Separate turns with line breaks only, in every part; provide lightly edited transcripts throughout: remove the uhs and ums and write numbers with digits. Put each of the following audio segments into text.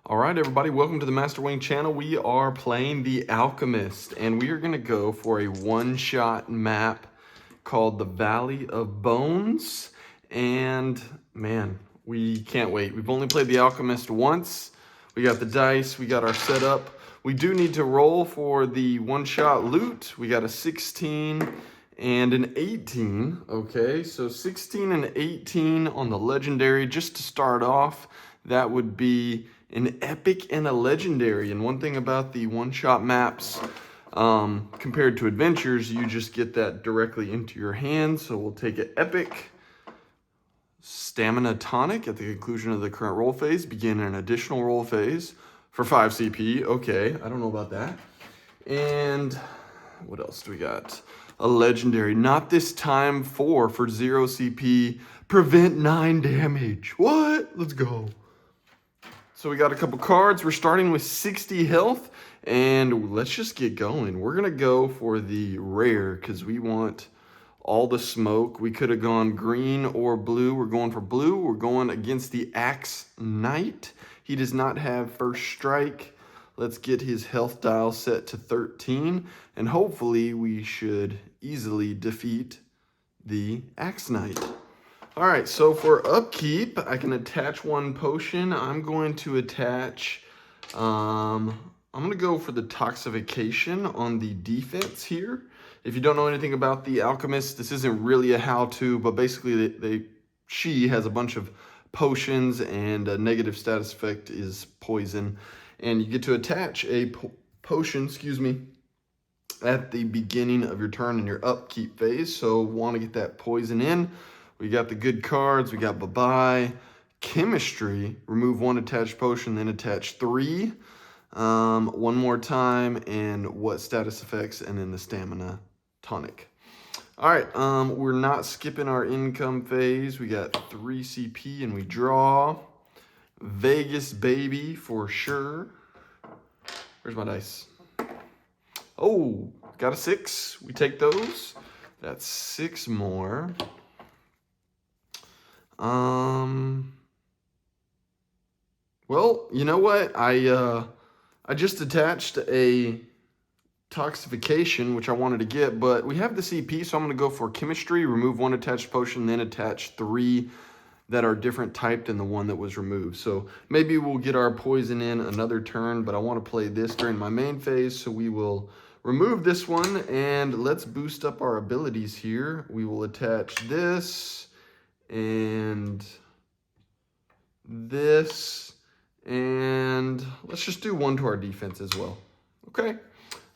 All right, everybody, welcome to the Master Wing channel. We are playing the Alchemist, and we are going to go for a one-shot map called the Valley of Bones. And man, we can't wait. We've only played the Alchemist once. We got the dice, we got our setup. We do need to roll for the one-shot loot. We got a 16 and an 18. Okay, so 16 and 18 on the legendary. Just to start off, that would be an epic and a legendary. And one thing about the one-shot maps, compared to adventures, you just get that directly into your hand. So we'll take an epic, stamina tonic at the conclusion of the current roll phase, begin an additional roll phase for 5 CP. Okay, I don't know about that. And what else do we got? A legendary, not this time 4 for 0 CP, prevent 9 damage. What? Let's go. So we got a couple cards. We're starting with 60 health, and let's just get going. We're going to go for the rare because we want all the smoke. We could have gone green or blue. We're going for blue. We're going against the Axe Knight. He does not have first strike. Let's get his health dial set to 13, and hopefully we should easily defeat the Axe Knight. All right, so for upkeep, I can attach one potion. I'm going to attach, I'm going to go for the toxification on the defense here. If you don't know anything about the Alchemist, this isn't really a how-to, but basically she has a bunch of potions, and a negative status effect is poison. And you get to attach a potion, at the beginning of your turn in your upkeep phase. So want to get that poison in. We got the good cards. We got bye-bye. Chemistry. Remove 1 attached potion, then attach 3. One more time. And what status effects, and then the stamina tonic. All right. We're not skipping our income phase. We got 3 CP and we draw. Vegas baby for sure. Where's my dice? Oh, got a 6. We take those. That's 6 more. Well, you know what? I just attached a toxification, which I wanted to get, but we have the CP, so I'm going to go for chemistry, remove 1 attached potion, then attach 3 that are different type than the one that was removed. So maybe we'll get our poison in another turn, but I want to play this during my main phase, so we will remove this one, and let's boost up our abilities here. We will attach this, and this, and let's just do 1 to our defense as well. Okay.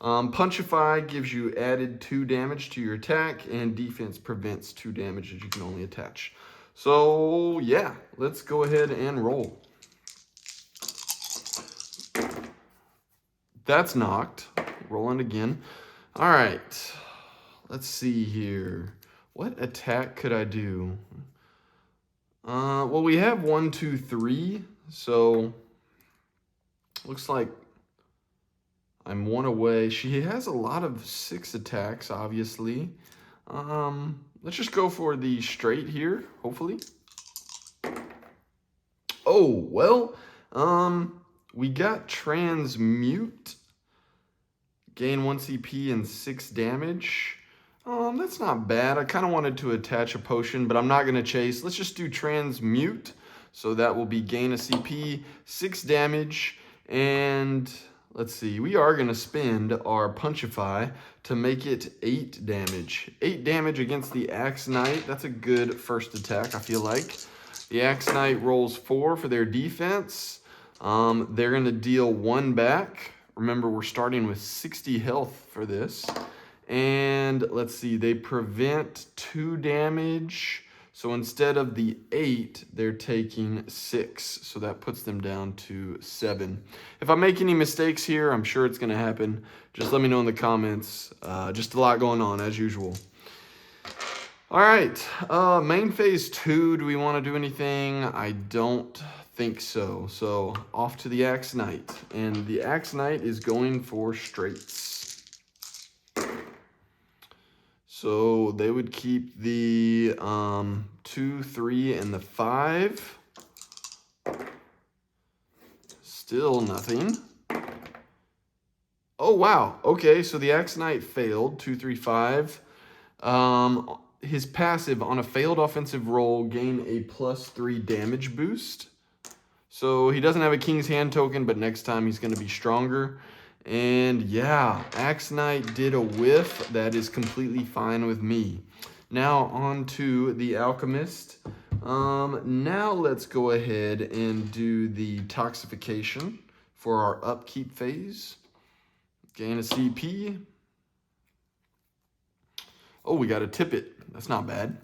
Punchify gives you added 2 damage to your attack, and defense prevents 2 damage that you can only attach. So yeah, let's go ahead and roll. That's knocked. Rolling again. All right, let's see here. What attack could I do? Well, we have 1, 2, 3, so looks like I'm 1 away. She has a lot of 6 attacks, obviously. Let's just go for the straight here, hopefully. Oh, well, we got transmute. Gain 1 CP and 6 damage. That's not bad. I kind of wanted to attach a potion, but I'm not going to chase. Let's just do transmute. So that will be gain a CP, 6 damage, and let's see. We are going to spend our Punchify to make it 8 damage. 8 damage against the Axe Knight. That's a good first attack, I feel like. The Axe Knight rolls 4 for their defense. They're going to deal 1 back. Remember, we're starting with 60 health for this. And let's see, they prevent 2 damage. So instead of the 8, they're taking 6. So that puts them down to 7. If I make any mistakes here, I'm sure it's going to happen. Just let me know in the comments. Just a lot going on, as usual. All right, main phase 2, do we want to do anything? I don't think so. So off to the Axe Knight. And the Axe Knight is going for straights. So they would keep the 2, 3, and the 5. Still nothing. Oh, wow. Okay, so the Axe Knight failed. 2, 3, 5. His passive on a failed offensive roll gain a +3 damage boost. So he doesn't have a King's Hand token, but next time he's going to be stronger. And yeah, Axe Knight did a whiff. That is completely fine with me. Now on to the Alchemist. Now let's go ahead and do the Toxification for our upkeep phase. Gain a CP. Oh, we got to tip it. That's not bad.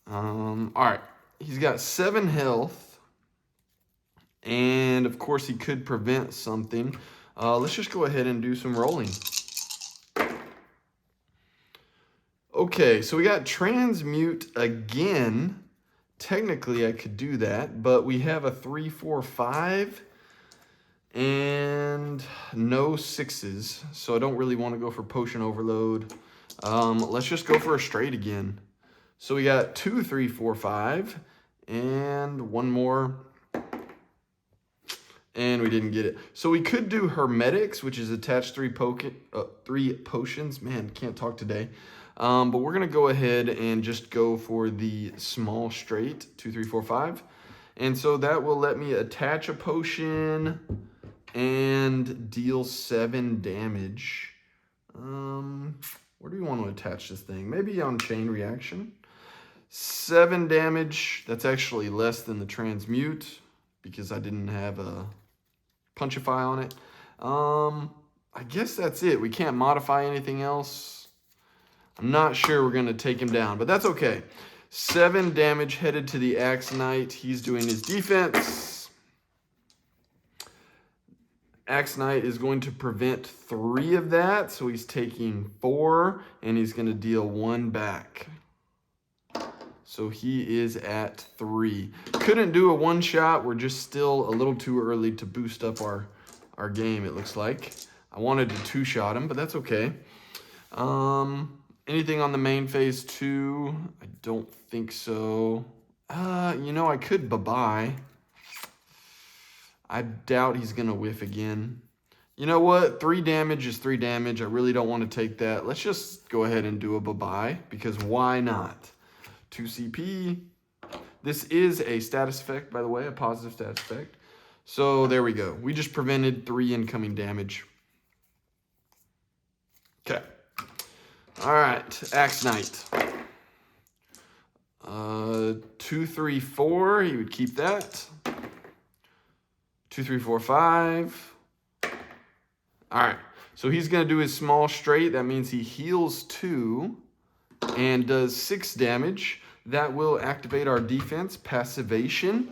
All right. He's got 7 health. And, of course, he could prevent something. Let's just go ahead and do some rolling. Okay, so we got Transmute again. Technically, I could do that, but we have a 3, 4, 5. And no 6s, so I don't really want to go for Potion Overload. Let's just go for a straight again. So we got 2, 3, 4, 5, and one more. And we didn't get it. So we could do Hermetics, which is attach 3 potions. Man, can't talk today. But we're going to go ahead and just go for the small straight, 2, 3, 4, 5. And so that will let me attach a potion and deal 7 damage. Where do we want to attach this thing? Maybe on Chain Reaction. 7 damage. That's actually less than the Transmute because I didn't have a Punchify on it. I guess that's it. We can't modify anything else. I'm not sure we're going to take him down, but that's okay. 7 damage headed to the Axe Knight. He's doing his defense. Axe Knight is going to prevent 3 of that, so he's taking 4, and he's going to deal 1 back. So he is at 3. Couldn't do a one-shot. We're just still a little too early to boost up our game, it looks like. I wanted to 2-shot him, but that's okay. Anything on the main phase 2? I don't think so. You know, I could bye-bye. I doubt he's going to whiff again. You know what? 3 damage is 3 damage. I really don't want to take that. Let's just go ahead and do a bye-bye, because why not? 2 CP. This is a status effect, by the way, a positive status effect. So there we go. We just prevented 3 incoming damage. Okay. All right, Axe Knight. 2, 3, 4. He would keep that. 2, 3, 4, 5. All right. So he's going to do his small straight. That means he heals 2 and does 6 damage. That will activate our defense, Passivation.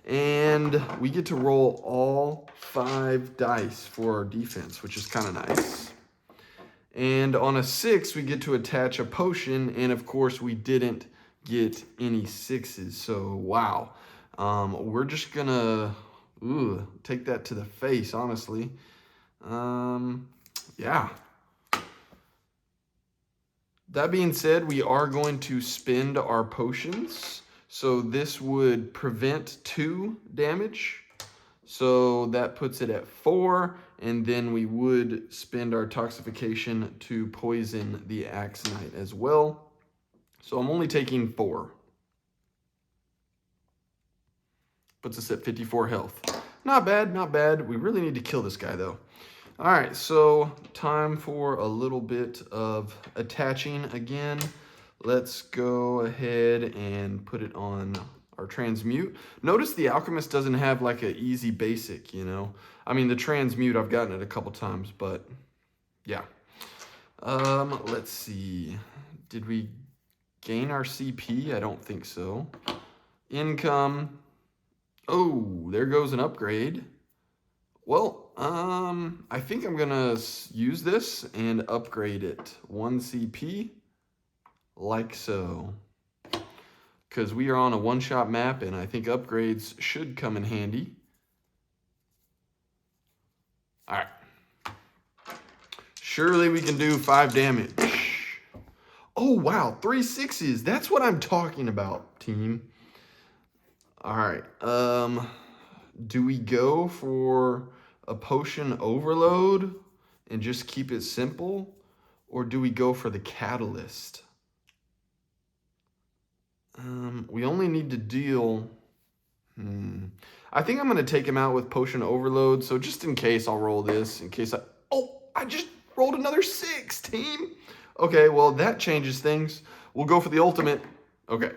And we get to roll all 5 dice for our defense, which is kind of nice. And on a 6, we get to attach a potion. And of course, we didn't get any 6s. So, wow. We're just going to take that to the face, honestly. Yeah. That being said, we are going to spend our potions. So this would prevent 2 damage. So that puts it at 4. And then we would spend our Toxification to poison the Axe Knight as well. So I'm only taking 4. Puts us at 54 health. Not bad, not bad. We really need to kill this guy, though. All right, so time for a little bit of attaching again. Let's go ahead and put it on our Transmute. Notice the Alchemist doesn't have like an easy basic, you know. I mean, the Transmute, I've gotten it a couple times, but yeah. Let's see. Did we gain our CP? I don't think so. Income. Oh, there goes an upgrade. Well, I think I'm gonna use this and upgrade it 1 CP, like so. Because we are on a one-shot map, and I think upgrades should come in handy. All right. Surely we can do 5 damage. Oh, wow, 3 6s. That's what I'm talking about, team. All right. Do we go for a potion overload and just keep it simple? Or do we go for the catalyst? We only need to deal... I think I'm going to take him out with potion overload. So just in case, I'll roll this. In case I just rolled another 6, team. Okay, well, that changes things. We'll go for the ultimate. Okay.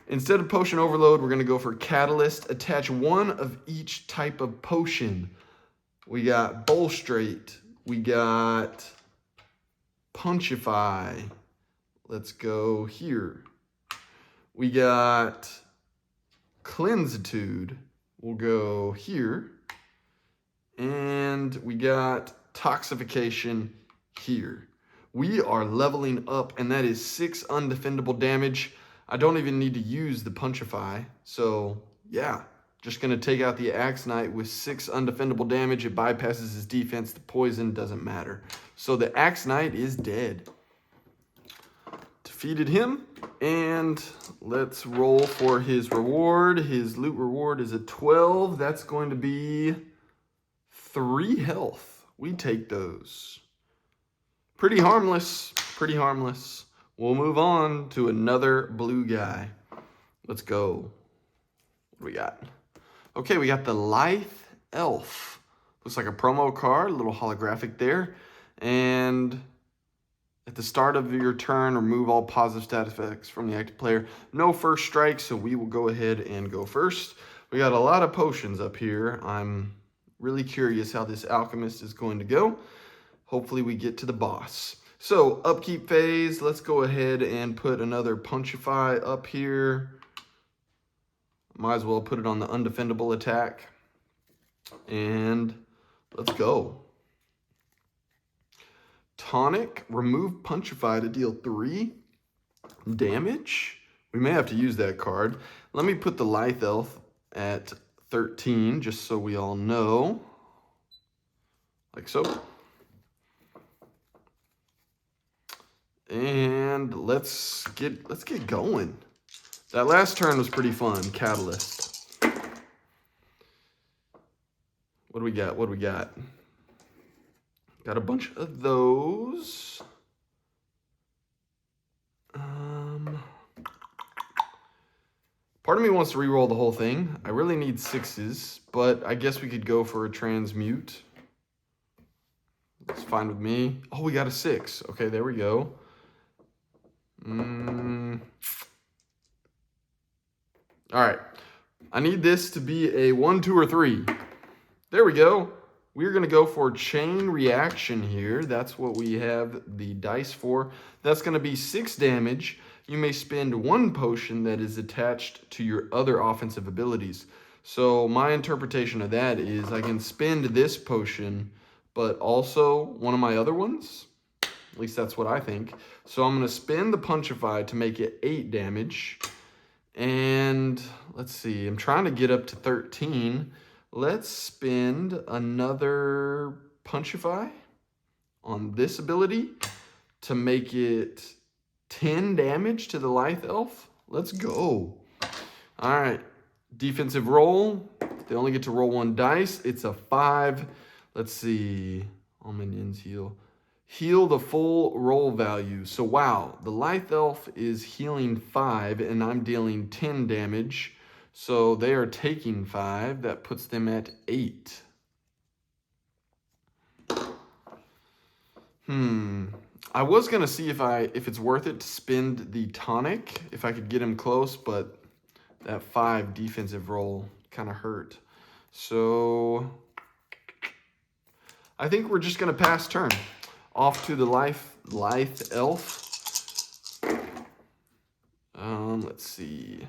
Instead of potion overload, we're going to go for catalyst. Attach one of each type of potion. We got bowl straight. We got punchify. Let's go here. We got cleansitude. We'll go here. And we got toxification here. We are leveling up, and that is 6 undefendable damage. I don't even need to use the punchify. So yeah, just gonna take out the Axe Knight with 6 undefendable damage. It bypasses his defense. The poison doesn't matter. So the Axe Knight is dead. Defeated him, and let's roll for his reward. His loot reward is a 12. That's going to be 3 health. We take those. Pretty harmless, pretty harmless. We'll move on to another blue guy. Let's go. What do we got? Okay, we got the Lithe Elf. Looks like a promo card, a little holographic there. And at the start of your turn, remove all positive stat effects from the active player. No first strike, so we will go ahead and go first. We got a lot of potions up here. I'm really curious how this Alchemist is going to go. Hopefully we get to the boss. So, upkeep phase, let's go ahead and put another punchify up here. Might as well put it on the undefendable attack. And let's go. Tonic, remove punchify to deal 3 damage. We may have to use that card. Let me put the Lithe Elf at 13, just so we all know. Like so. And let's get going. That last turn was pretty fun, Catalyst. What do we got? What do we got? Got a bunch of those. Part of me wants to re-roll the whole thing. I really need 6s, but I guess we could go for a transmute. That's fine with me. Oh, we got a 6. Okay, there we go. All right. I need this to be a 1, 2, or 3. There we go. We're going to go for chain reaction here. That's what we have the dice for. That's going to be 6 damage. You may spend 1 potion that is attached to your other offensive abilities. So my interpretation of that is I can spend this potion, but also one of my other ones. At least that's what I think. So I'm going to spend the punchify to make it 8 damage. And let's see, I'm trying to get up to 13. Let's spend another punchify on this ability to make it 10 damage to the Lithe Elf. Let's go. All right, defensive roll. They only get to roll 1 dice. It's a 5. Let's see, all minions heal. Heal the full roll value. So wow, the Lithe Elf is healing 5 and I'm dealing 10 damage. So they are taking 5. That puts them at 8. I was gonna see if it's worth it to spend the tonic, if I could get him close, but that 5 defensive roll kind of hurt. So I think we're just gonna pass turn. Off to the Lithe Elf. Let's see.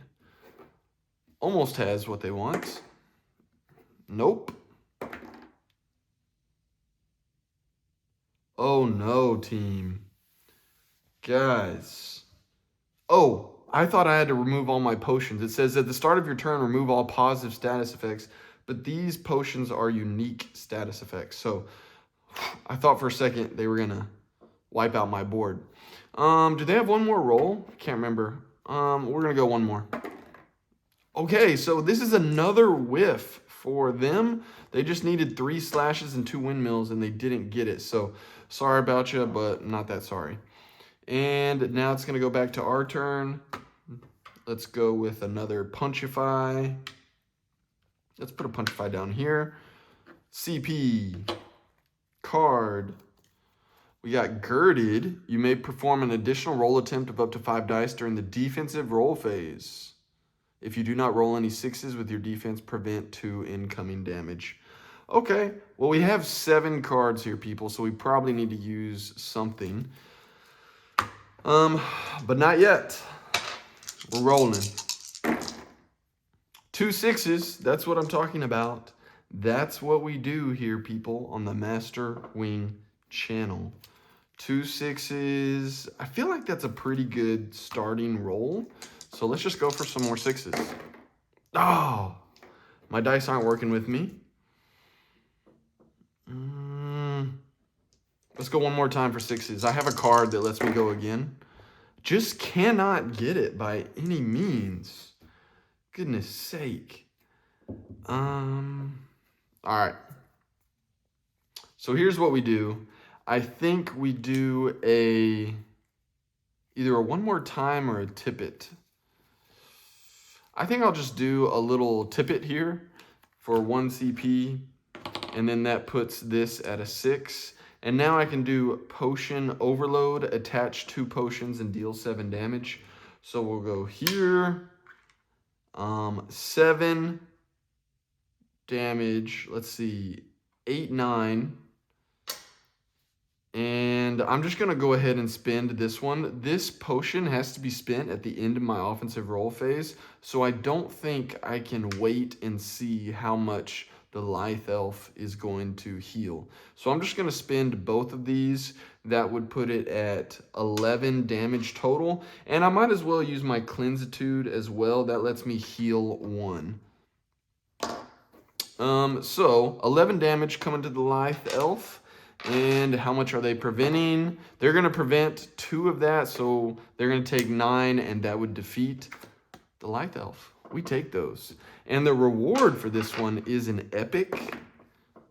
Almost has what they want. Nope. Oh no, team. Guys. Oh, I thought I had to remove all my potions. It says at the start of your turn, remove all positive status effects, but these potions are unique status effects. So I thought for a second they were gonna wipe out my board. Do they have one more roll? Can't remember. We're gonna go one more. Okay, so this is another whiff for them. They just needed 3 slashes and 2 windmills, and they didn't get it. So sorry about you, but not that sorry. And now it's going to go back to our turn. Let's go with another Punchify. Let's put a Punchify down here. CP. Card. We got Girded. You may perform an additional roll attempt of up to 5 dice during the defensive roll phase. If you do not roll any 6s with your defense, prevent 2 incoming damage. Okay, well, we have 7 cards here, people, so we probably need to use something. But not yet. We're rolling. 2 6s, that's what I'm talking about. That's what we do here, people, on the Master Wing channel. 2 6s. I feel like that's a pretty good starting roll. So let's just go for some more 6s. Oh, my dice aren't working with me. Let's go one more time for 6s. I have a card that lets me go again. Just cannot get it by any means. Goodness sake. All right. So here's what we do. I think we do either a one more time or a tippet. I think I'll just do a little tippet here for 1 CP, and then that puts this at a 6. And now I can do Potion Overload, attach 2 potions and deal 7 damage. So we'll go here, 7 damage, let's see, 8, 9. And I'm just going to go ahead and spend this one. This potion has to be spent at the end of my offensive roll phase, so I don't think I can wait and see how much the Lithe Elf is going to heal. So I'm just going to spend both of these. That would put it at 11 damage total. And I might as well use my Cleansitude as well. That lets me heal 1. So 11 damage coming to the Lithe Elf. And how much are they preventing? They're going to prevent 2 of that, so they're going to take 9, and that would defeat the Lithe Elf. We take those. And the reward for this one is an epic,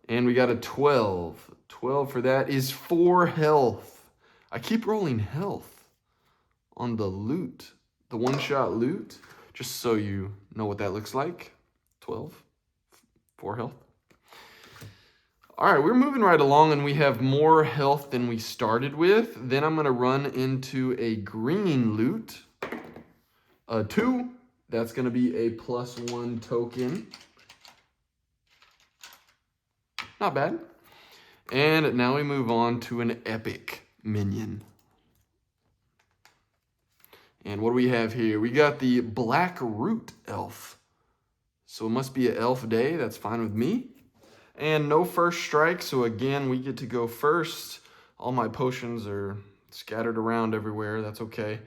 and we got a 12. 12 for that is 4 health. I keep rolling health on the loot, the one-shot loot, just so you know what that looks like. 12, 4 health. All right, we're moving right along, and we have more health than we started with. Then I'm going to run into a green loot. 2. That's going to be a +1 token. Not bad. And now we move on to an epic minion. And what do we have here? We got the Blackroot Elf. So it must be an elf day. That's fine with me. And no first strike, so again, we get to go first. All my potions are scattered around everywhere. That's okay.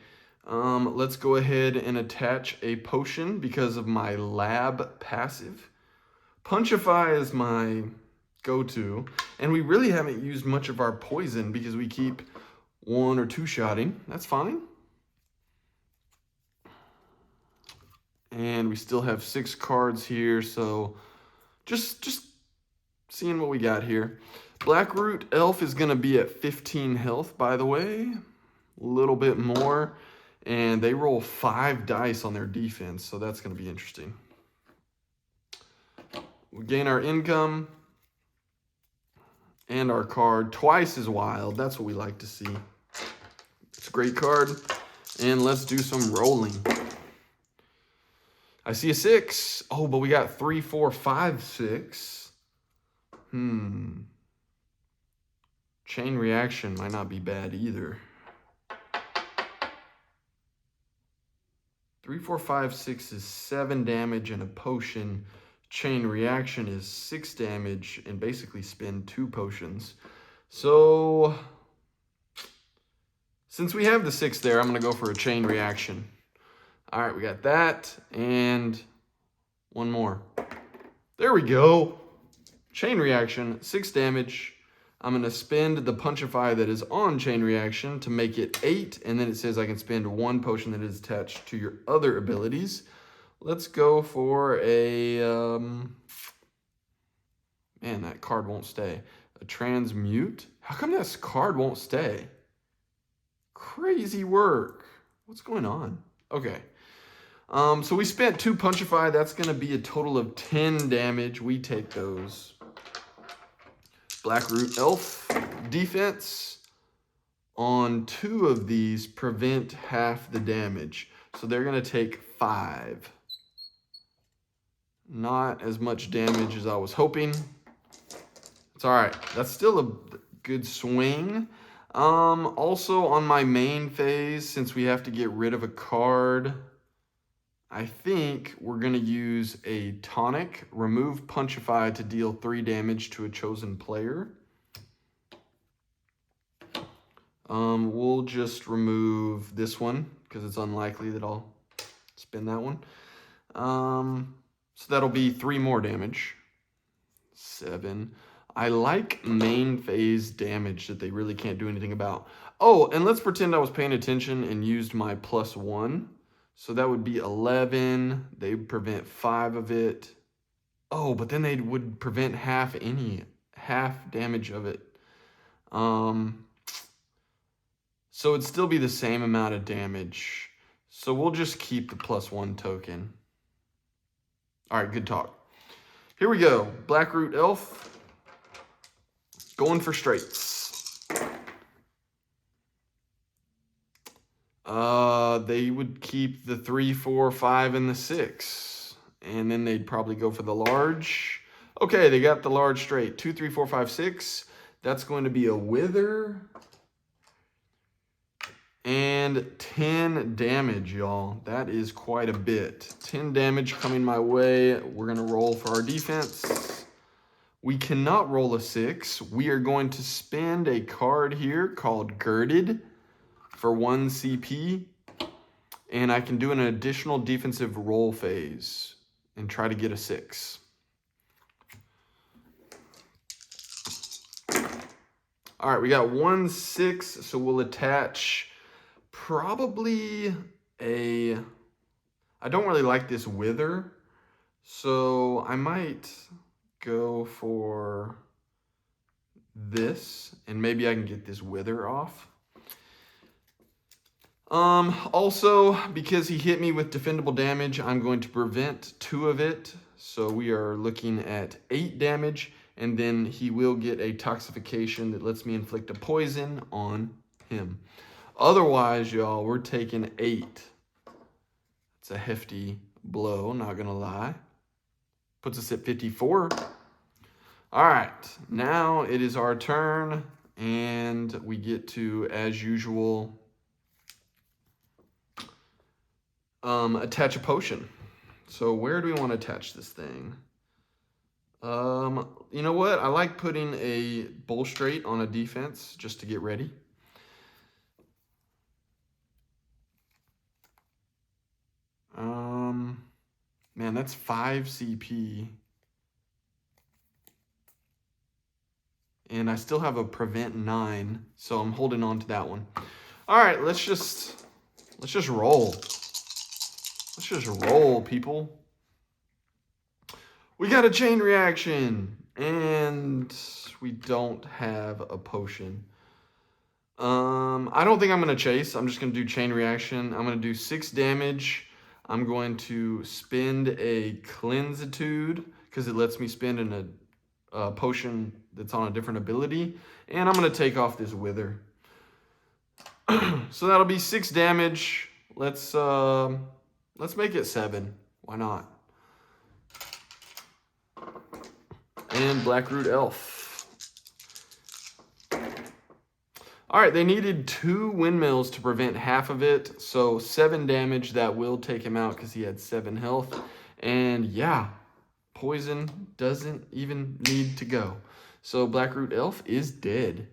Let's go ahead and attach a potion because of my lab passive. Punchify is my go-to, and we really haven't used much of our poison because we keep 1 or 2 shotting. That's fine. And we still have 6 cards here, so just seeing what we got here. Blackroot Elf is going to be at 15 health, by the way. A little bit more. And they roll 5 dice on their defense, so that's going to be interesting. We gain our income and our card twice as wild. That's what we like to see. It's a great card. And let's do some rolling. I see a 6. Oh, but we got 3, 4, 5, 6. Chain reaction might not be bad either. 3, 4, 5, 6 is 7 damage and a potion. Chain reaction is 6 damage and basically spend 2 potions. So since we have the 6 there, I'm going to go for a chain reaction. All right, we got that and one more. There we go. Chain reaction, 6 damage. I'm going to spend the Punchify that is on chain reaction to make it 8. And then it says I can spend 1 potion that is attached to your other abilities. Let's go for a Man, that card won't stay. A transmute? How come this card won't stay? Crazy work. What's going on? Okay. So we spent 2 Punchify. That's going to be a total of 10 damage. We take those. Blackroot Elf defense. On 2 of these, prevent half the damage. So they're going to take 5. Not as much damage as I was hoping. It's all right. That's still a good swing. Also on my main phase, since we have to get rid of a card, I think we're going to use a tonic, remove Punchify to deal 3 damage to a chosen player. We'll just remove this one because it's unlikely that I'll spend that one. So that'll be 3 more damage. 7. I like main phase damage that they really can't do anything about. Oh, and let's pretend I was paying attention and used my +1. So that would be 11. They would prevent 5 of it. Oh, but then they would prevent half damage of it. So it'd still be the same amount of damage. So we'll just keep the +1 token. All right, good talk. Here we go. Blackroot Elf. Going for straights. They would keep the 3, 4, 5, and the 6. And then they'd probably go for the large. Okay, they got the large straight. 2, 3, 4, 5, 6. That's going to be a wither. And 10 damage, y'all. That is quite a bit. 10 damage coming my way. We're going to roll for our defense. We cannot roll a 6. We are going to spend a card here called Girded for 1 CP. And I can do an additional defensive roll phase and try to get a 6. All right, we got 1 6, so we'll attach probably a... I don't really like this wither, so I might go for this, and maybe I can get this wither off. Also, because he hit me with defendable damage, I'm going to prevent 2 of it. So we are looking at 8 damage, and then he will get a toxification that lets me inflict a poison on him. Otherwise, y'all, we're taking 8. It's a hefty blow, not gonna lie. Puts us at 54. All right, now it is our turn, and we get to, as usual, attach a potion. So where do we want to attach this thing? You know what? I like putting a bull straight on a defense just to get ready. Man, that's 5 CP. And I still have a prevent 9, so I'm holding on to that one. All right, let's just roll. Let's just roll, people. We got a chain reaction, and we don't have a potion. I don't think I'm going to chase. I'm just going to do chain reaction. I'm going to do 6 damage. I'm going to spend a cleansitude because it lets me spend in a potion that's on a different ability. And I'm going to take off this wither. So that'll be 6 damage. Let's make it 7. Why not? And Blackroot Elf. All right, they needed 2 windmills to prevent half of it. So 7 damage, that will take him out because he had 7 health. And yeah, poison doesn't even need to go. So Blackroot Elf is dead.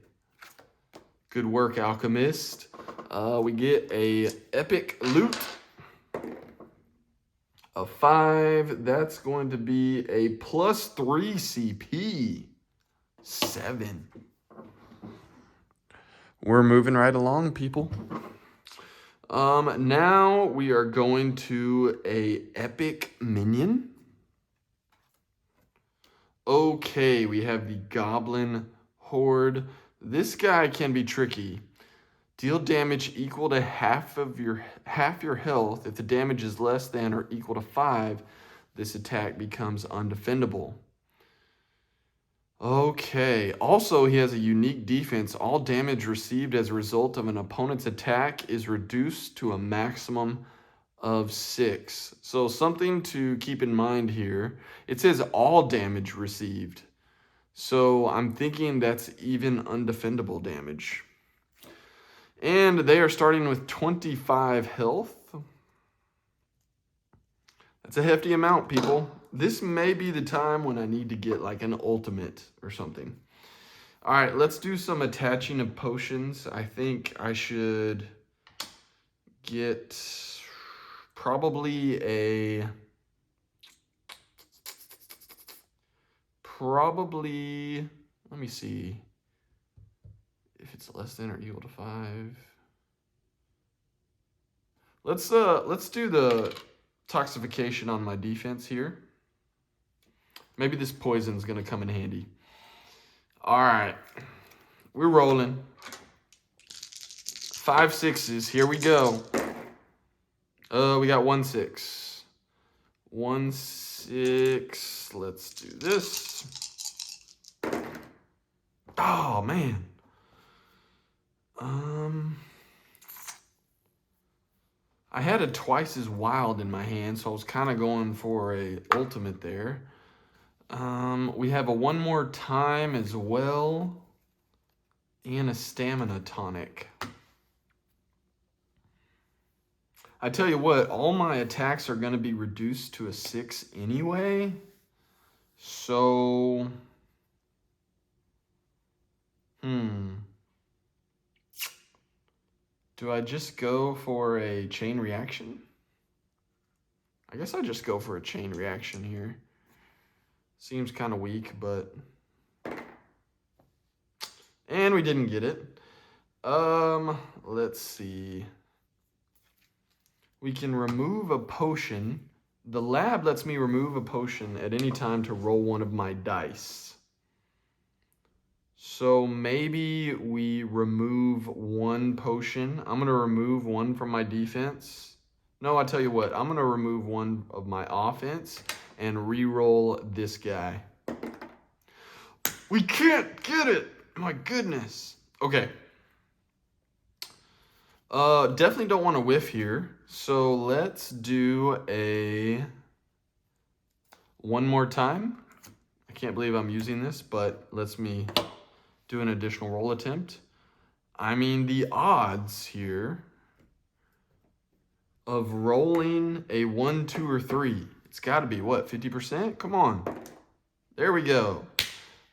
Good work, Alchemist. We get a epic loot of 5. That's going to be a +3 CP. 7. We're moving right along, people. Now we are going to a epic minion. Okay, we have the Goblin Horde. This guy can be tricky. Deal damage equal to half your health. If the damage is less than or equal to 5, this attack becomes undefendable. Okay, also he has a unique defense. All damage received as a result of an opponent's attack is reduced to a maximum of 6. So something to keep in mind here. It says all damage received. So I'm thinking that's even undefendable damage. And they are starting with 25 health. That's a hefty amount, people. This may be the time when I need to get like an ultimate or something. All right, let's do some attaching of potions. I think I should get probably let me see if it's less than or equal to 5. Let's do the toxification on my defense here. Maybe this poison's gonna come in handy. All right, we're rolling. 5 6s, here we go. We got 1 6. 1 6, let's do this. Oh, man. I had a twice as wild in my hand, so I was kind of going for a ultimate there. We have a one more time as well, and a stamina tonic. I tell you what, all my attacks are going to be reduced to a 6 anyway. So, do I just go for a chain reaction? I guess I just go for a chain reaction here. Seems kind of weak, but... And we didn't get it. Let's see. We can remove a potion. The lab lets me remove a potion at any time to roll one of my dice. So maybe we remove 1 potion. I'm going to remove 1 from my defense. No, I tell you what, I'm going to remove 1 of my offense and re-roll this guy. We can't get it! My goodness. Okay. Definitely don't want to whiff here. So let's do a one more time. I can't believe I'm using this, but let's me do an additional roll attempt. I mean, the odds here of rolling a 1, 2, or 3, it's got to be, what, 50%? Come on. There we go.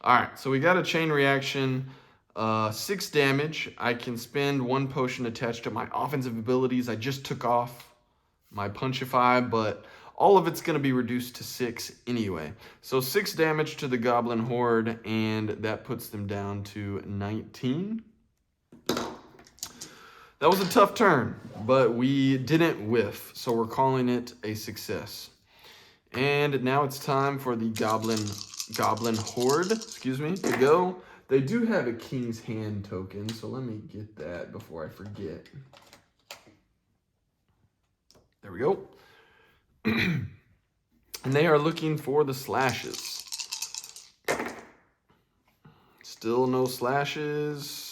All right, so we got a chain reaction. 6 damage. I can spend 1 potion attached to my offensive abilities. I just took off my Punchify, but all of it's going to be reduced to 6 anyway. So 6 damage to the Goblin Horde, and that puts them down to 19. That was a tough turn, but we didn't whiff, so we're calling it a success. And now it's time for the Goblin Horde, to go. They do have a King's Hand token, so let me get that before I forget. There we go. And they are looking for the slashes. Still no slashes.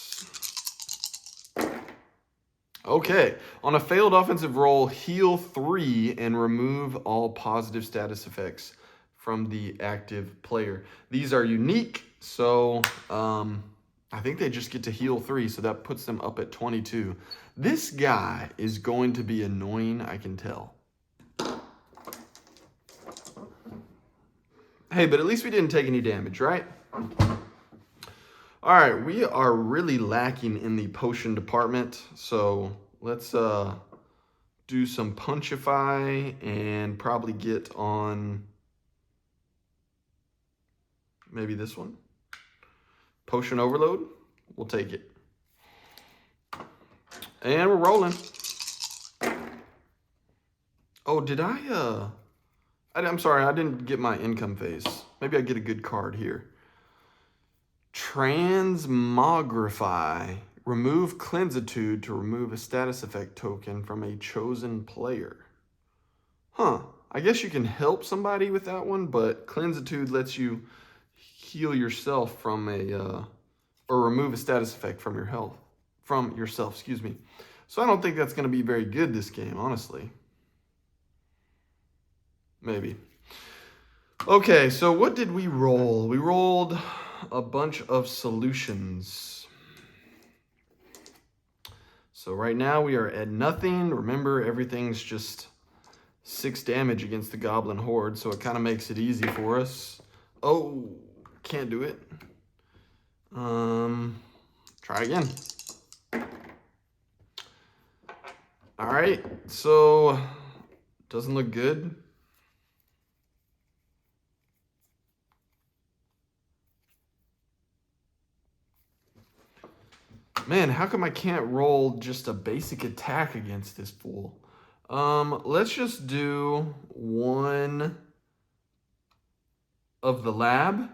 Okay, on a failed offensive roll, heal 3 and remove all positive status effects from the active player. These are unique, so I think they just get to heal 3, so that puts them up at 22. This guy is going to be annoying, I can tell. Hey, but at least we didn't take any damage, right? All right, we are really lacking in the potion department, so let's do some Punchify and probably get on maybe this one. Potion Overload, we'll take it. And we're rolling. Oh, did I'm sorry, I didn't get my income phase. Maybe I get a good card here. Transmogrify. Remove Cleansitude to remove a status effect token from a chosen player. Huh. I guess you can help somebody with that one, but Cleansitude lets you heal yourself from a, or remove a status effect from yourself, excuse me. So I don't think that's going to be very good this game, honestly. Maybe. Okay, so what did we roll? We rolled a bunch of solutions. So right now we are at nothing. Remember, everything's just 6 damage against the Goblin Horde, so it kind of makes it easy for us. Oh, can't do it. Try again. All right, so doesn't look good. Man, how come I can't roll just a basic attack against this fool? Let's just do one of the lab.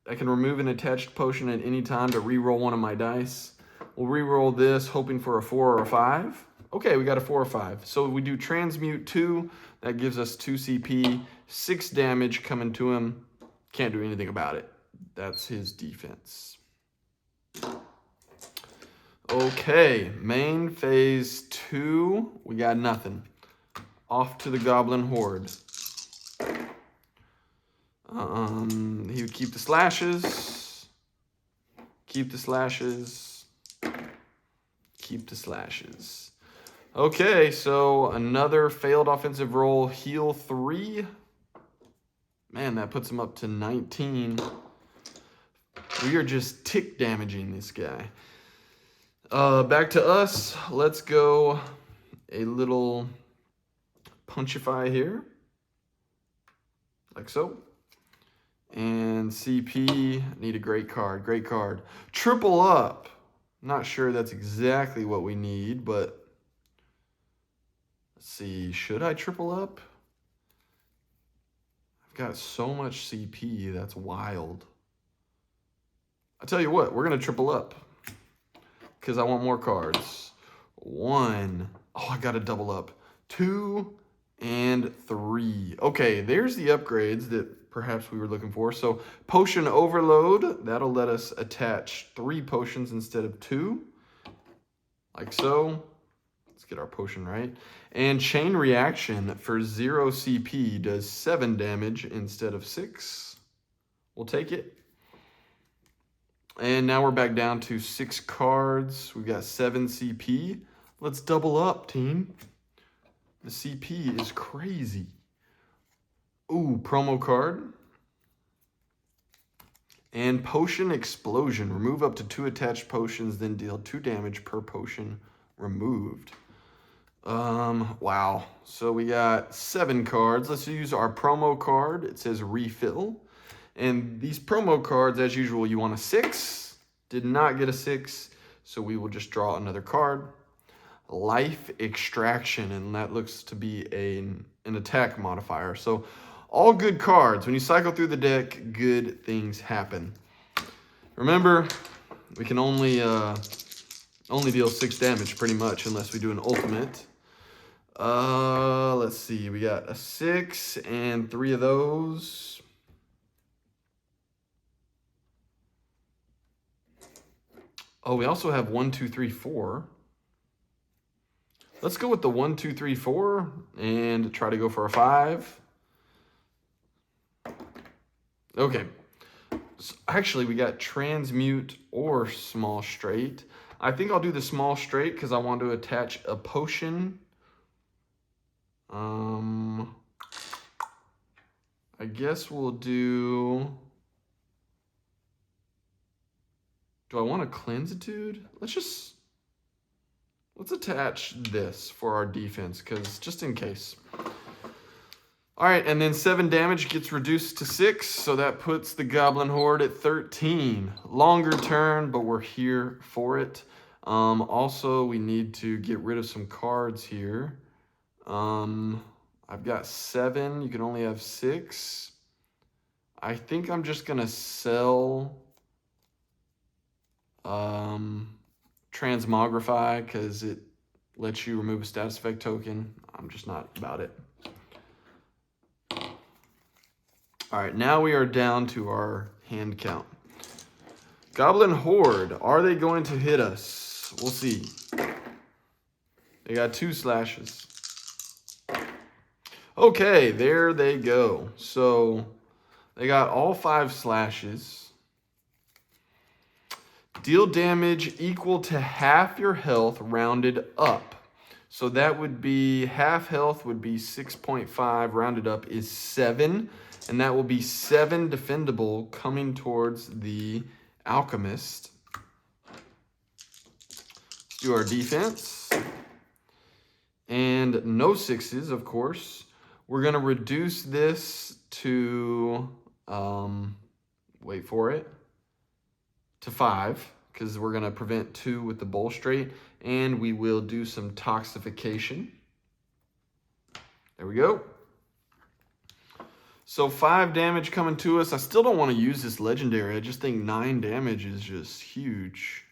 I can remove an attached potion at any time to re-roll one of my dice. We'll re-roll this, hoping for a 4 or a 5. Okay, we got a 4 or 5. So we do Transmute 2. That gives us 2 CP, 6 damage coming to him. Can't do anything about it. That's his defense. Okay, main phase 2. We got nothing. Off to the Goblin Horde. He would keep the slashes. Keep the slashes. Keep the slashes. Okay, so another failed offensive roll. Heal 3. Man, that puts him up to 19. We are just tick damaging this guy. Back to us. Let's go a little punchify here. Like so. And CP, need a great card. Great card. Triple up. Not sure that's exactly what we need, but let's see. Should I triple up? I've got so much CP. That's wild. I tell you what, we're going to triple up because I want more cards. 1. Oh, I got to double up. 2 and 3. Okay, there's the upgrades that perhaps we were looking for. So potion overload, that'll let us attach 3 potions instead of 2, like so. Let's get our potion right. And chain reaction for 0 CP does 7 damage instead of 6. We'll take it. And now we're back down to 6 cards. We've got 7 CP. Let's double up, team. The CP is crazy. Ooh, promo card. And Potion Explosion. Remove up to 2 attached potions, then deal 2 damage per potion removed. Wow. So we got 7 cards. Let's use our promo card. It says refill. And these promo cards, as usual, you want a 6. Did not get a 6, so we will just draw another card. Life Extraction, and that looks to be an attack modifier. So all good cards. When you cycle through the deck, good things happen. Remember, we can only deal 6 damage pretty much unless we do an ultimate. Let's see. We got a 6 and 3 of those. Oh, we also have 1, 2, 3, 4. Let's go with the 1, 2, 3, 4 and try to go for a 5. Okay. So actually, we got transmute or small straight. I think I'll do the small straight because I want to attach a potion. I guess we'll do... Do I want a Cleansitude? Let's attach this for our defense, because just in case. All right, and then 7 damage gets reduced to 6, so that puts the Goblin Horde at 13. Longer turn, but we're here for it. Also, we need to get rid of some cards here. I've got 7. You can only have 6. I think I'm just gonna sell Transmogrify because it lets you remove a status effect token. I'm just not about it. All right, now we are down to our hand count. Goblin Horde, are they going to hit us? We'll see. They got 2 slashes. Okay, there they go. So they got all 5 slashes. Deal damage equal to half your health rounded up. So that would be, half health would be 6.5, rounded up is 7. And that will be 7 defendable coming towards the Alchemist. Let's do our defense. And no 6s, of course. We're going to reduce this to, wait for it, to 5, because we're going to prevent 2 with the Bull Straight. And we will do some toxification. There we go. So 5 damage coming to us. I still don't want to use this legendary. I just think 9 damage is just huge.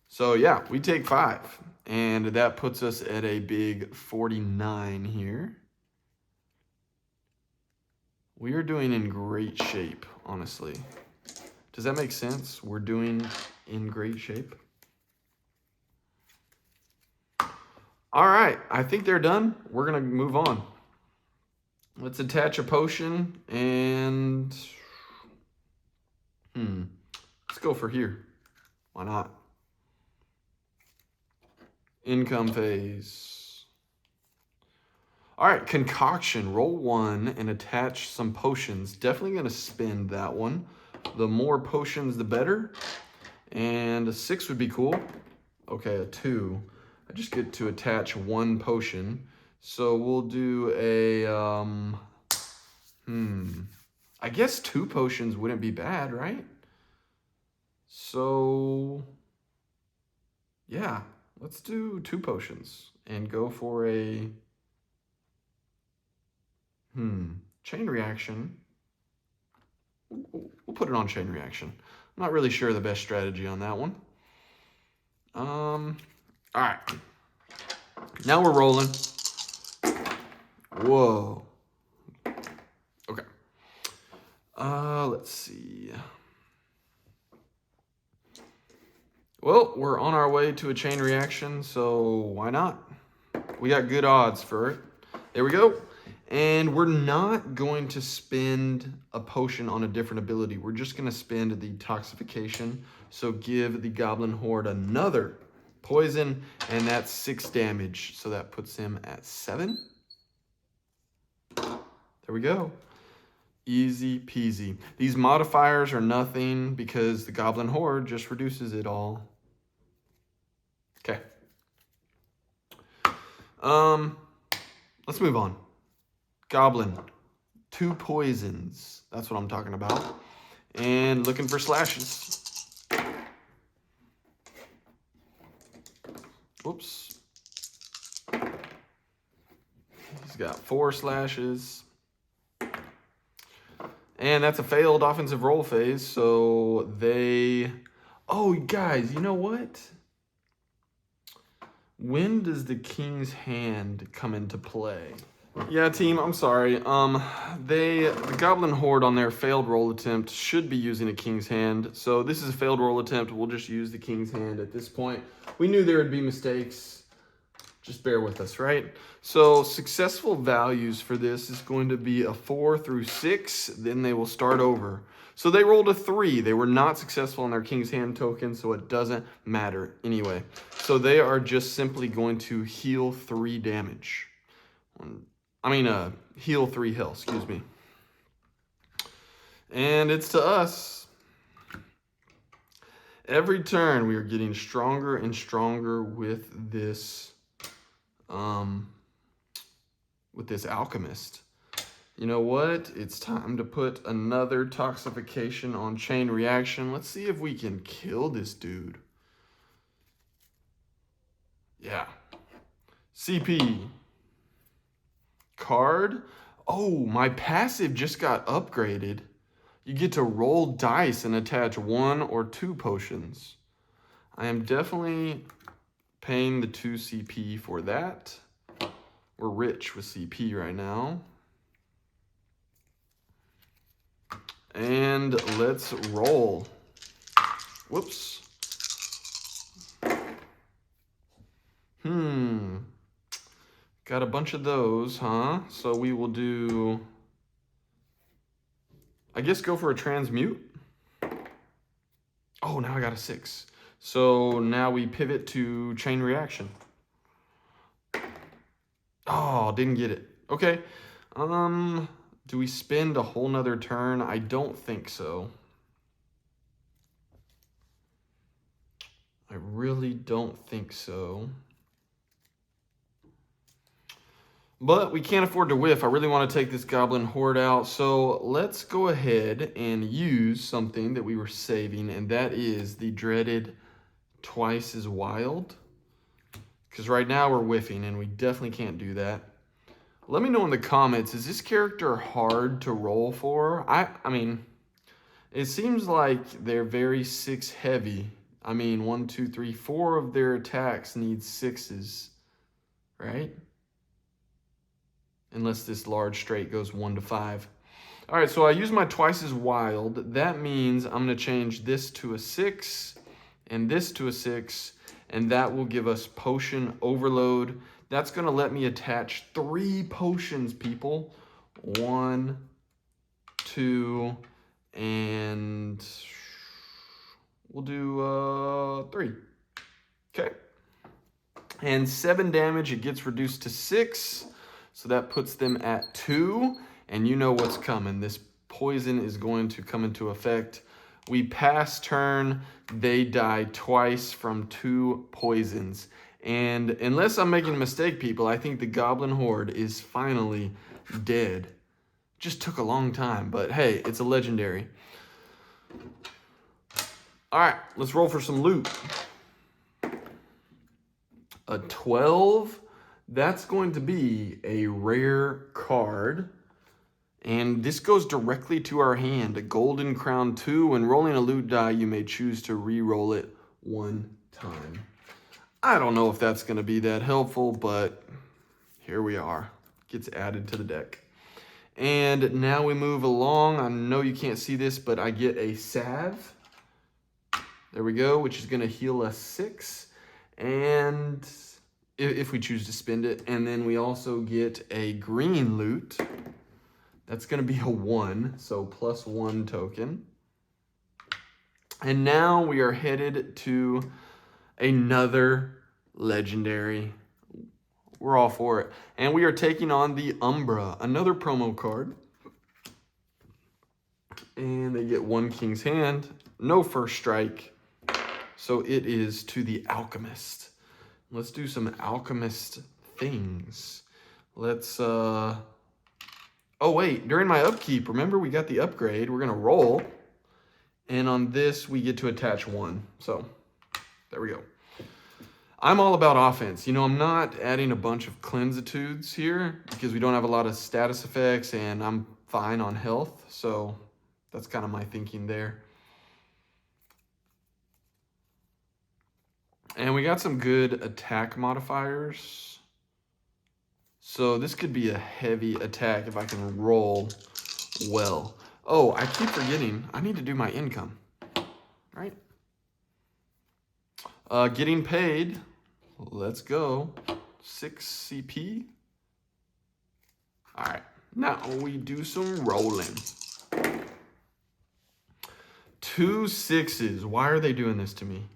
So yeah, we take 5. And that puts us at a big 49 here. We are doing in great shape, honestly. Does that make sense? We're doing in great shape. All right, I think they're done. We're going to move on. Let's attach a potion and let's go for here. Why not? Income phase. All right, concoction. Roll 1 and attach some potions. Definitely going to spend that one. The more potions, the better. And a 6 would be cool. Okay, a 2. I just get to attach 1 potion. So we'll do a, I guess 2 potions wouldn't be bad, right? So, yeah, let's do 2 potions and go for a, chain reaction. We'll put it on chain reaction. I'm not really sure the best strategy on that one. All right. Now we're rolling. Whoa. Okay. Let's see. Well, we're on our way to a chain reaction, so why not? We got good odds for it. There we go. And we're not going to spend a potion on a different ability. We're just going to spend the toxification. So give the Goblin Horde another poison, and that's 6 damage. So that puts him at 7. There we go. Easy peasy. These modifiers are nothing because the Goblin Horde just reduces it all. Okay. Let's move on. Goblin. 2 poisons. That's what I'm talking about. And looking for slashes. Oops. He's got 4 slashes. And that's a failed offensive roll phase, so they... Oh, guys, you know what? When does the King's Hand come into play? Yeah, team, I'm sorry. The Goblin Horde on their failed roll attempt should be using a King's Hand. So this is a failed roll attempt. We'll just use the King's Hand at this point. We knew there would be mistakes. Just bear with us, right? So successful values for this is going to be a 4 through 6. Then they will start over. So they rolled a 3. They were not successful on their King's Hand token, so it doesn't matter anyway. So they are just simply going to heal 3 damage. Heal 3 health, excuse me. And it's to us. Every turn we are getting stronger and stronger with this Alchemist. You know what? It's time to put another toxification on chain reaction. Let's see if we can kill this dude. Yeah. CP. Card. Oh, my passive just got upgraded. You get to roll dice and attach 1 or 2 potions. I am definitely paying the 2 CP for that. We're rich with CP right now. And let's roll. Whoops. Got a bunch of those, huh? So we will do, I guess go for a transmute. Oh, now I got a 6. So now we pivot to chain reaction. Oh, didn't get it. Okay. Do we spend a whole nother turn? I don't think so. I really don't think so. But we can't afford to whiff. I really want to take this Goblin Horde out. So let's go ahead and use something that we were saving, and that is the dreaded Twice as Wild. Because right now we're whiffing, and we definitely can't do that. Let me know in the comments, is this character hard to roll for? I mean, it seems like they're very 6 heavy. I mean, 1, 2, 3, 4 of their attacks need 6s, right? Unless this large straight goes 1 to 5. All right, so I use my Twice as Wild. That means I'm gonna change this to a 6 and this to a 6, and that will give us potion overload. That's gonna let me attach 3 potions, people. 1, 2, and we'll do 3. Okay. And 7 damage, it gets reduced to 6. So that puts them at 2, and you know what's coming. This poison is going to come into effect. We pass turn, they die twice from 2 poisons. And unless I'm making a mistake, people, I think the Goblin Horde is finally dead. Just took a long time, but hey, it's a legendary. All right, let's roll for some loot. A 12. That's going to be a rare card. And this goes directly to our hand. A Golden Crown 2. When rolling a loot die, you may choose to re-roll it 1 time. I don't know if that's going to be that helpful, but here we are. Gets added to the deck. And now we move along. I know you can't see this, but I get a salve. There we go, which is going to heal us 6. And if we choose to spend it. And then we also get a green loot. That's going to be a 1, so +1 token. And now we are headed to another legendary. We're all for it. And we are taking on the Umbra, another promo card. And they get 1 King's Hand, no first strike. So it is to the Alchemist. Let's do some Alchemist things. Let's, oh wait, during my upkeep, remember we got the upgrade. We're gonna roll. And on this, we get to attach 1. So there we go. I'm all about offense. You know, I'm not adding a bunch of cleansitudes here because we don't have a lot of status effects and I'm fine on health. So that's kind of my thinking there. And we got some good attack modifiers. So this could be a heavy attack if I can roll well. Oh, I keep forgetting. I need to do my income, right? Getting paid. Let's go. 6 CP. All right, now we do some rolling. 2 6s. Why are they doing this to me?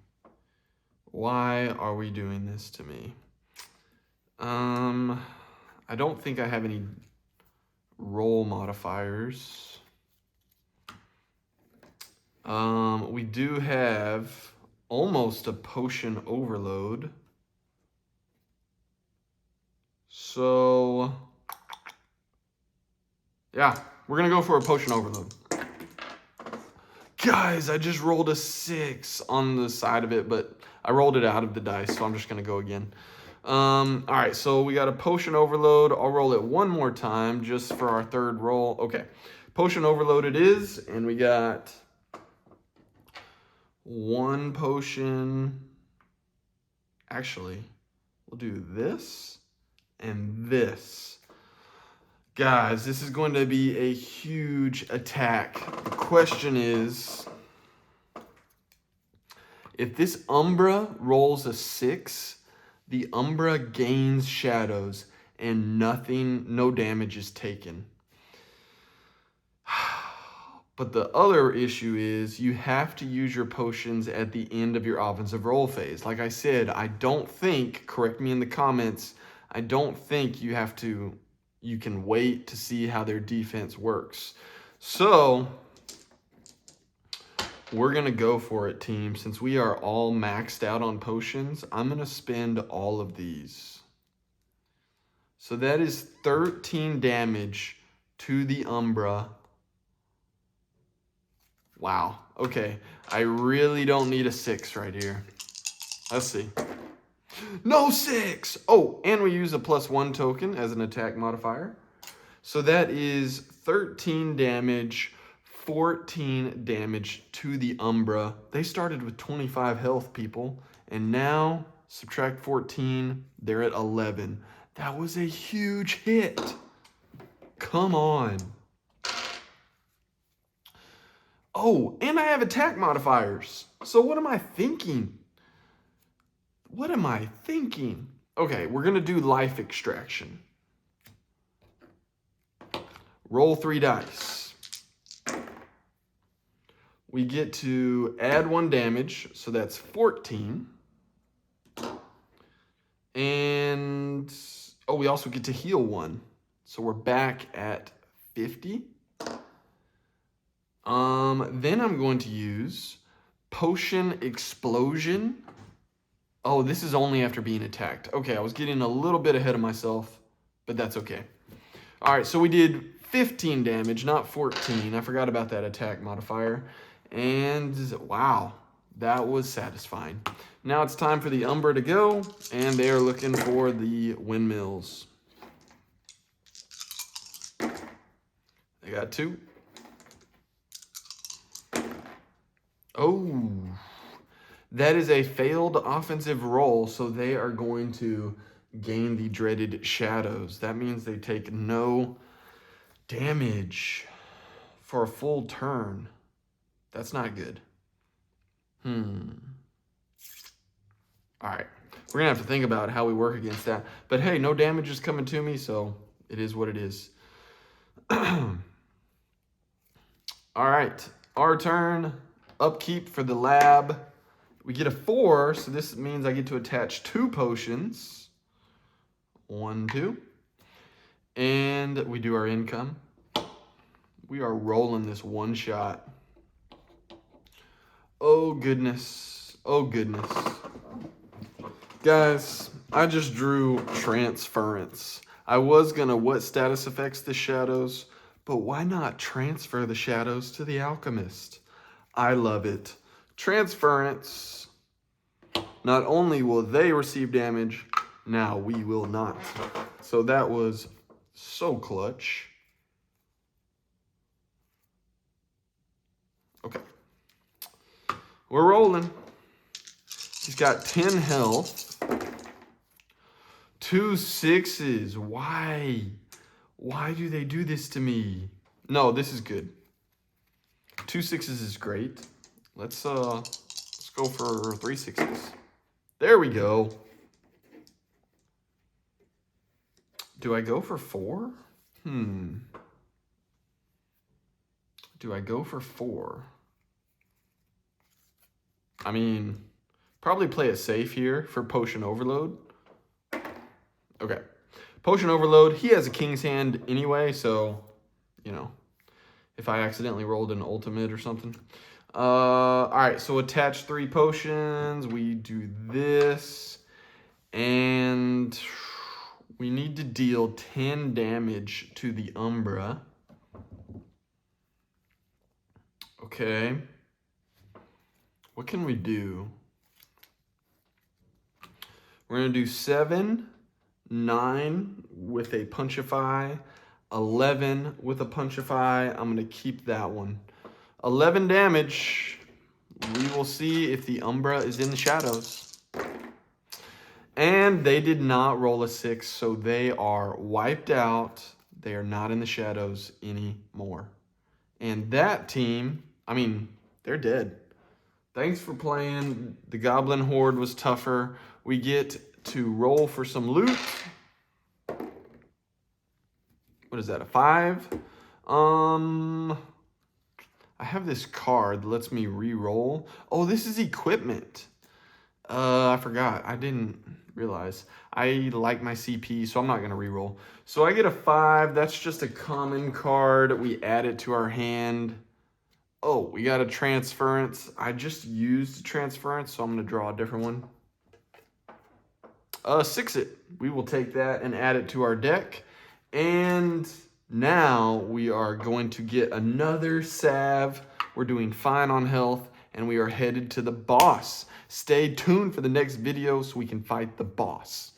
Why are we doing this to me? I don't think I have any roll modifiers. We do have almost a potion overload. So, yeah, we're gonna go for a potion overload. Guys, I just rolled a 6 on the side of it, but I rolled it out of the dice, so I'm just gonna go again. All right, so we got a potion overload. I'll roll it one more time just for our third roll. Okay, potion overload it is, and we got one potion. Actually, we'll do this and this. Guys, this is going to be a huge attack. The question is, if this Umbra rolls a 6, the Umbra gains shadows and no damage is taken. But the other issue is you have to use your potions at the end of your offensive roll phase. Like I said, I don't think, correct me in the comments, I don't think you can wait to see how their defense works. So we're going to go for it, team. Since we are all maxed out on potions, I'm going to spend all of these. So that is 13 damage to the Umbra. Wow. Okay. I really don't need a 6 right here. Let's see. No 6! Oh, and we use a +1 token as an attack modifier. So that is 13 damage, 14 damage to the Umbra. They started with 25 health, people. And now, subtract 14, they're at 11. That was a huge hit. Come on. Oh, and I have attack modifiers. So what am I thinking? What am I thinking? Okay, we're going to do life extraction. Roll 3 dice. We get to add 1 damage, so that's 14. And, oh, we also get to heal 1. So we're back at 50. Then I'm going to use Potion Explosion. Oh, this is only after being attacked. Okay, I was getting a little bit ahead of myself, but that's okay. All right, so we did 15 damage, not 14. I forgot about that attack modifier. And wow, that was satisfying. Now it's time for the Umbra to go, and they are looking for the windmills. They got 2. Oh, that is a failed offensive roll, so they are going to gain the dreaded shadows. That means they take no damage for a full turn. That's not good. All right, we're gonna have to think about how we work against that. But hey, no damage is coming to me, so it is what it is. All right, our turn. Upkeep for the lab. We get a 4, so this means I get to attach 2 potions. 1, 2. And we do our income. We are rolling this one shot. Oh, goodness. Oh, goodness. Guys, I just drew Transference. I was going to what status affects the shadows, but why not transfer the shadows to the Alchemist? I love it. Transference. Not only will they receive damage, now we will not. So that was so clutch. Okay. We're rolling. He's got 10 health. 2 6s. Why? Why do they do this to me? No, this is good. 2 6s is great. Let's go for 3 6s. There we go. Do I go for 4? Do I go for 4? I mean, probably play it safe here for Potion Overload. Okay. Potion Overload, he has a King's Hand anyway, so, you know, if I accidentally rolled an ultimate or something. All right, so attach 3 potions. We do this, and we need to deal 10 damage to the Umbra. Okay. What can we do? We're gonna do 7, 9 with a Punchify, 11 with a Punchify. I'm gonna keep that one. 11 damage. We will see if the Umbra is in the shadows. And they did not roll a 6, so they are wiped out. They are not in the shadows anymore. And that team, I mean, they're dead. Thanks for playing. The Goblin Horde was tougher. We get to roll for some loot. What is that, a 5? I have this card that lets me re-roll. Oh, this is equipment. I forgot. I didn't realize. I like my CP, so I'm not going to re-roll. So I get a 5. That's just a common card. We add it to our hand. Oh, we got a transference. I just used a transference, so I'm going to draw a different one. 6 it. We will take that and add it to our deck. And now we are going to get another salve. We're doing fine on health, and we are headed to the boss. Stay tuned for the next video so we can fight the boss.